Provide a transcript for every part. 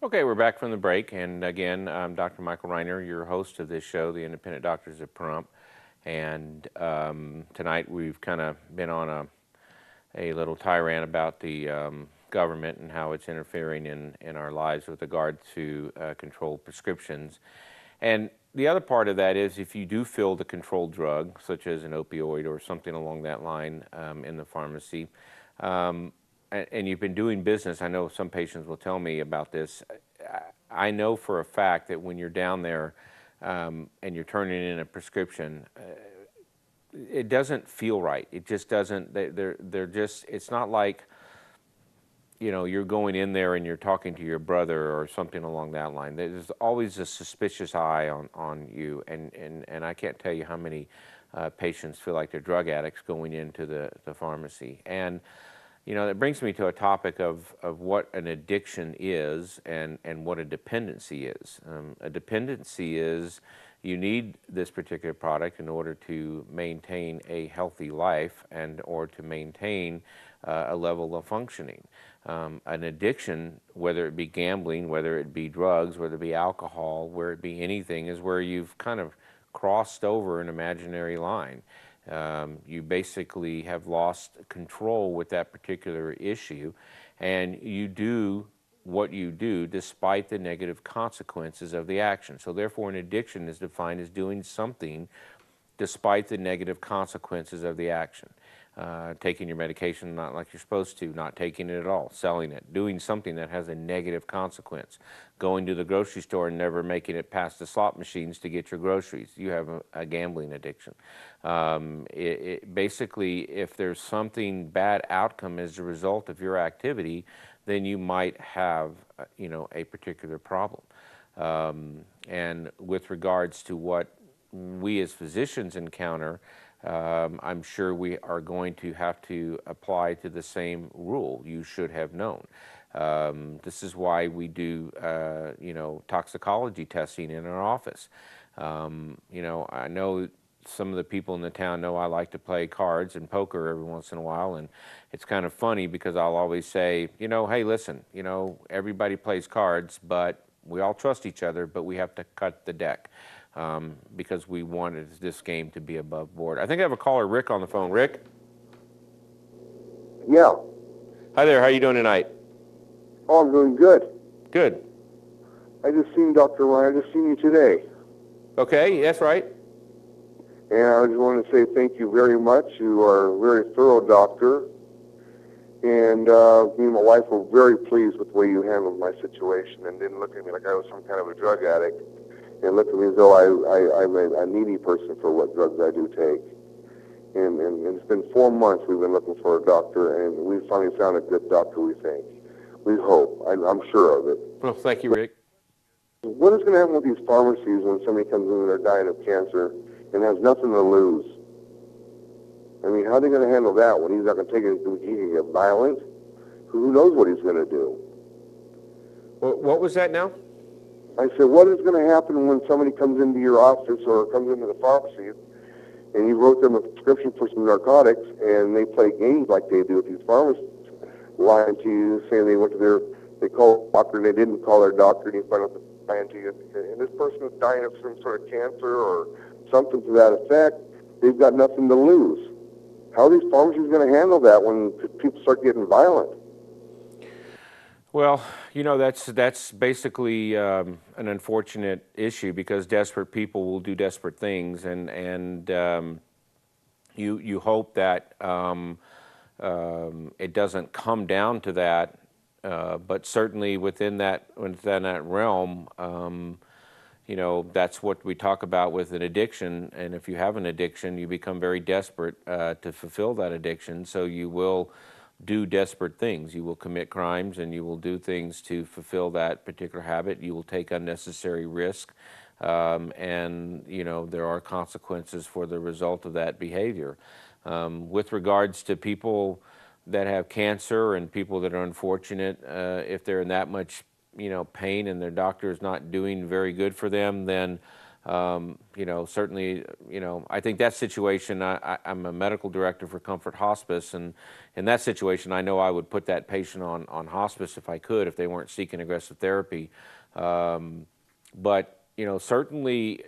Okay, we're back from the break, and again, I'm Dr. Michael Reiner, your host of this show, the Independent Doctors of Pahrump. And tonight we've kind of been on a little tirade about the government and how it's interfering in our lives with regard to controlled prescriptions. And the other part of that is if you do fill the controlled drug, such as an opioid or something along that line in the pharmacy, um, and you've been doing business, I know some patients will tell me about this. I know for a fact that when you're down there and you're turning in a prescription, it doesn't feel right. It just doesn't. They're just. It's not like you're going in there and you're talking to your brother or something along that line. There's always a suspicious eye on you, and I can't tell you how many patients feel like they're drug addicts going into the pharmacy. And that brings me to a topic of what an addiction is and what a dependency is. A dependency is you need this particular product in order to maintain a healthy life and or to maintain a level of functioning. An addiction, whether it be gambling, whether it be drugs, whether it be alcohol, where it be anything, is where you've kind of crossed over an imaginary line. You basically have lost control with that particular issue, and you do what you do despite the negative consequences of the action. So therefore, an addiction is defined as doing something despite the negative consequences of the action. Taking your medication not like you're supposed to, not taking it at all, selling it, doing something that has a negative consequence, going to the grocery store and never making it past the slot machines to get your groceries. You have a gambling addiction. Basically, if there's something bad outcome as a result of your activity, then you might have, a particular problem. And with regards to what we as physicians encounter, I'm sure we are going to have to apply to the same rule. You should have known. This is why we do, toxicology testing in our office. I know some of the people in the town know I like to play cards and poker every once in a while, and it's kind of funny because I'll always say, hey, listen, everybody plays cards, but we all trust each other, but we have to cut the deck. Because we wanted this game to be above board. I think I have a caller, Rick, on the phone. Rick? Yeah. Hi there. How are you doing tonight? Oh, I'm doing good. Good. I just seen Dr. Reiner. I just seen you today. Okay, that's right. And I just want to say thank you very much. You are a very thorough doctor. And me and my wife were very pleased with the way you handled my situation and didn't look at me like I was some kind of a drug addict. And looked at me as though I'm a needy person for what drugs I do take. And it's been 4 months we've been looking for a doctor, and we finally found a good doctor, we think. We hope. I'm sure of it. Well, thank you, Rick. What is going to happen with these pharmacies when somebody comes in and they're dying of cancer and has nothing to lose? I mean, how are they going to handle that when he's not going to take it? He can get violent? Who knows what he's going to do? What was that now? I said, what is going to happen when somebody comes into your office or comes into the pharmacy and you wrote them a prescription for some narcotics and they play games like they do with these pharmacists, lying to you, saying they call a doctor and they didn't call their doctor, and you find out they're lying to you. And this person is dying of some sort of cancer or something to that effect. They've got nothing to lose. How are these pharmacies going to handle that when people start getting violent? Well, that's basically an unfortunate issue because desperate people will do desperate things, and you hope that it doesn't come down to that, but certainly within that realm, that's what we talk about with an addiction. And if you have an addiction, you become very desperate to fulfill that addiction, so you will do desperate things. You will commit crimes and you will do things to fulfill that particular habit. You will take unnecessary risk, and there are consequences for the result of that behavior. With regards to people that have cancer and people that are unfortunate, if they're in that much pain and their doctor is not doing very good for them, then You know, certainly, you know, I think that situation, I'm a medical director for Comfort Hospice, and in that situation, I know I would put that patient on hospice if I could, if they weren't seeking aggressive therapy. But you know, certainly,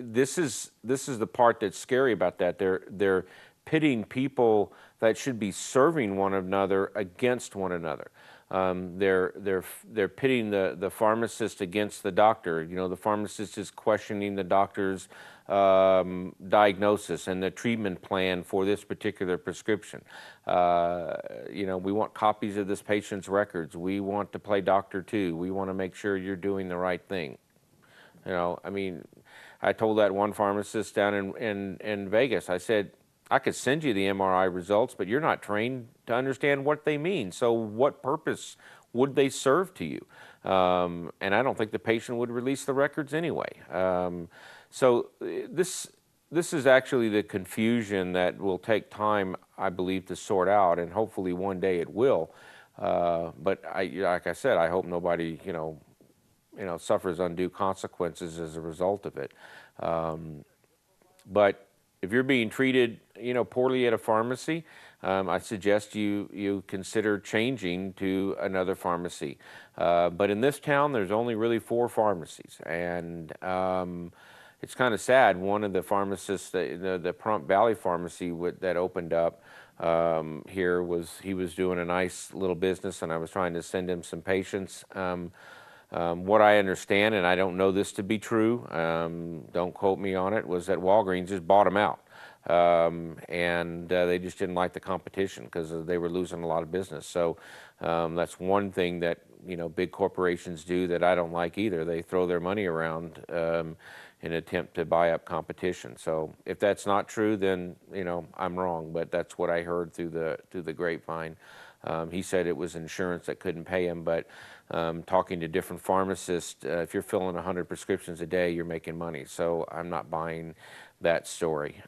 this is the part that's scary about that. They're pitting people that should be serving one another against one another. They're pitting the pharmacist against the doctor. You know, the pharmacist is questioning the doctor's diagnosis and the treatment plan for this particular prescription. You know, we want copies of this patient's records. We want to play doctor too. We want to make sure you're doing the right thing. You know, I mean, I told that one pharmacist down in Vegas, I said, I could send you the MRI results, but you're not trained to understand what they mean. So what purpose would they serve to you? And I don't think the patient would release the records anyway. So this is actually the confusion that will take time, I believe, to sort out, and hopefully one day it will. But like I said, I hope nobody, suffers undue consequences as a result of it. But if you're being treated, poorly at a pharmacy, I suggest you consider changing to another pharmacy. But in this town, there's only really 4 pharmacies, and it's kind of sad. One of the pharmacists, the Pahrump Valley Pharmacy that opened up here, he was doing a nice little business, and I was trying to send him some patients. What I understand, and I don't know this to be true, don't quote me on it, was that Walgreens just bought them out. And they just didn't like the competition because they were losing a lot of business. So that's one thing that, big corporations do that I don't like either. They throw their money around in an attempt to buy up competition. So if that's not true, then, I'm wrong, but that's what I heard through the grapevine. He said it was insurance that couldn't pay him, but talking to different pharmacists, if you're filling 100 prescriptions a day, you're making money. So I'm not buying that story.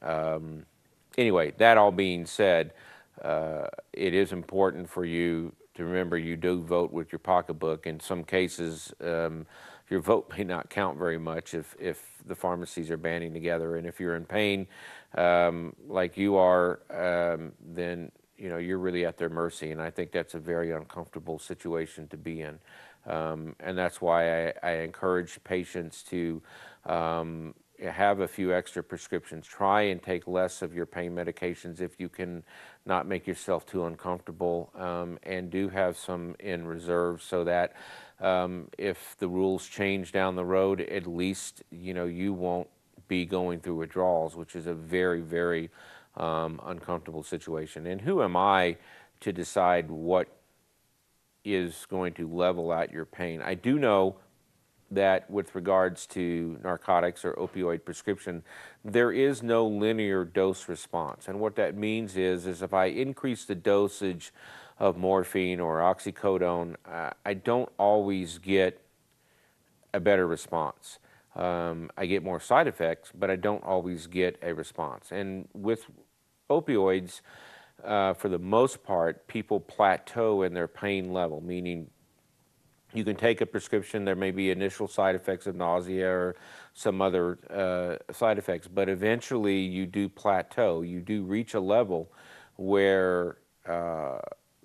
Anyway, that all being said, it is important for you to remember you do vote with your pocketbook. In some cases, your vote may not count very much if the pharmacies are banding together. And if you're in pain like you are, then you're really at their mercy, and I think that's a very uncomfortable situation to be in. And that's why I encourage patients to have a few extra prescriptions. Try and take less of your pain medications if you can not make yourself too uncomfortable, and do have some in reserve so that if the rules change down the road, at least you won't be going through withdrawals, which is a very, very uncomfortable situation. And who am I to decide what is going to level out your pain? I do know that with regards to narcotics or opioid prescription, there is no linear dose response. And what that means is if I increase the dosage of morphine or oxycodone, I don't always get a better response. I get more side effects, but I don't always get a response. And with opioids, for the most part, people plateau in their pain level, meaning you can take a prescription, there may be initial side effects of nausea or some other side effects, but eventually you do plateau. You do reach a level where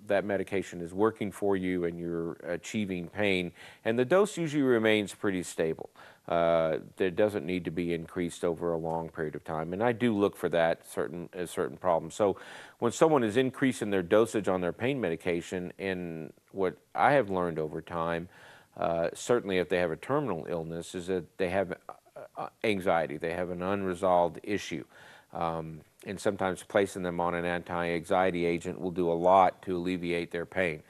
that medication is working for you and you're achieving pain, and the dose usually remains pretty stable. There doesn't need to be increased over a long period of time, and I do look for that certain problems. So when someone is increasing their dosage on their pain medication, and what I have learned over time, certainly if they have a terminal illness, is that they have anxiety, they have an unresolved issue. And sometimes placing them on an anti-anxiety agent will do a lot to alleviate their pain.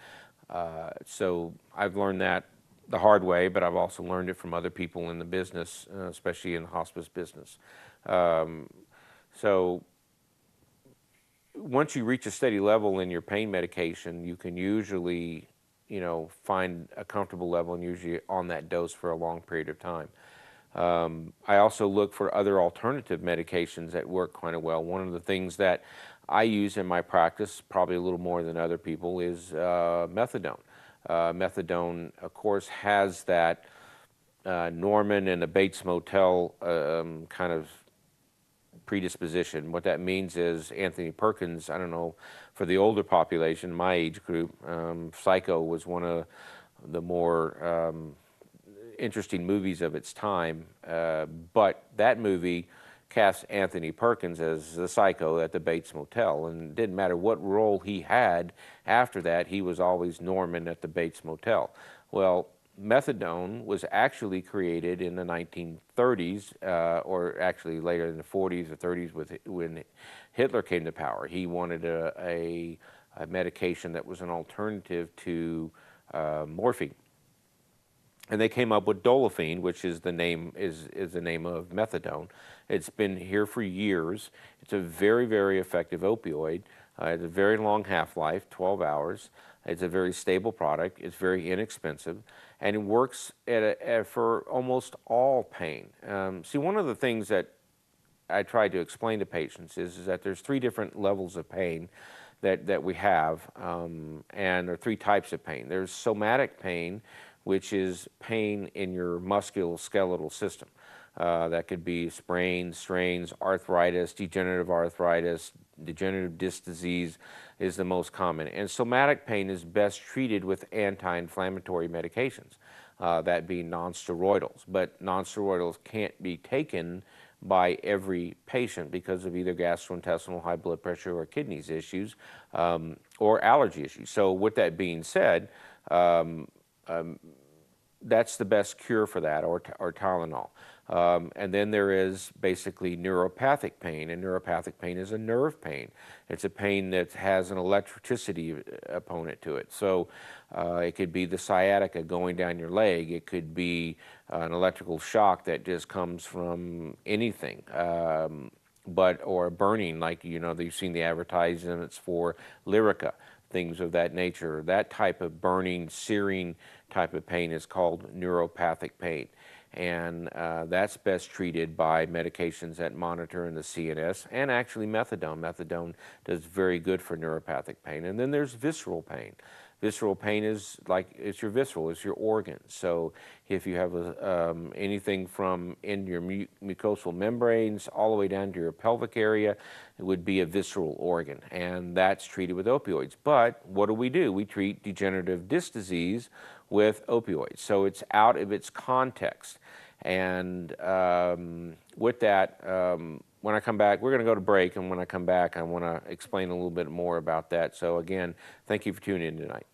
So I've learned that the hard way, but I've also learned it from other people in the business, especially in the hospice business. So once you reach a steady level in your pain medication, you can usually, find a comfortable level and usually on that dose for a long period of time. I also look for other alternative medications that work kind of well. One of the things that I use in my practice, probably a little more than other people, is methadone. Methadone, of course, has that Norman and the Bates Motel kind of predisposition. What that means is Anthony Perkins, I don't know, for the older population, my age group, Psycho was one of the more interesting movies of its time. But that movie cast Anthony Perkins as the psycho at the Bates Motel, and it didn't matter what role he had after that, he was always Norman at the Bates Motel. Well, methadone was actually created in the 1930s, or actually later in the 40s or 30s when Hitler came to power. He wanted a medication that was an alternative to morphine. And they came up with Dolafine, which is the name the name of methadone. It's been here for years. It's a very, very effective opioid. It's a very long half-life, 12 hours. It's a very stable product. It's very inexpensive, and it works for almost all pain. See, one of the things that I try to explain to patients is that there's 3 different levels of pain that we have, and there are 3 types of pain. There's somatic pain, which is pain in your musculoskeletal system. That could be sprains, strains, arthritis, degenerative disc disease is the most common. And somatic pain is best treated with anti-inflammatory medications, that being nonsteroidals. But nonsteroidals can't be taken by every patient because of either gastrointestinal, high blood pressure, or kidneys issues, or allergy issues. So with that being said, that's the best cure for that, or Tylenol. And then there is basically neuropathic pain, and neuropathic pain is a nerve pain. It's a pain that has an electricity opponent to it. So it could be the sciatica going down your leg. It could be an electrical shock that just comes from anything. Or burning, like, you've seen the advertisements for Lyrica, things of that nature. That type of burning, searing type of pain is called neuropathic pain. And that's best treated by medications that monitor in the CNS, and actually methadone. Methadone does very good for neuropathic pain. And then there's visceral pain. Visceral pain is it's your visceral, it's your organs. So if you have anything from in your mucosal membranes all the way down to your pelvic area, it would be a visceral organ, and that's treated with opioids. But what do? We treat degenerative disc disease with opioids. So it's out of its context. And with that, when I come back, we're going to go to break, and when I come back, I want to explain a little bit more about that. So again, thank you for tuning in tonight.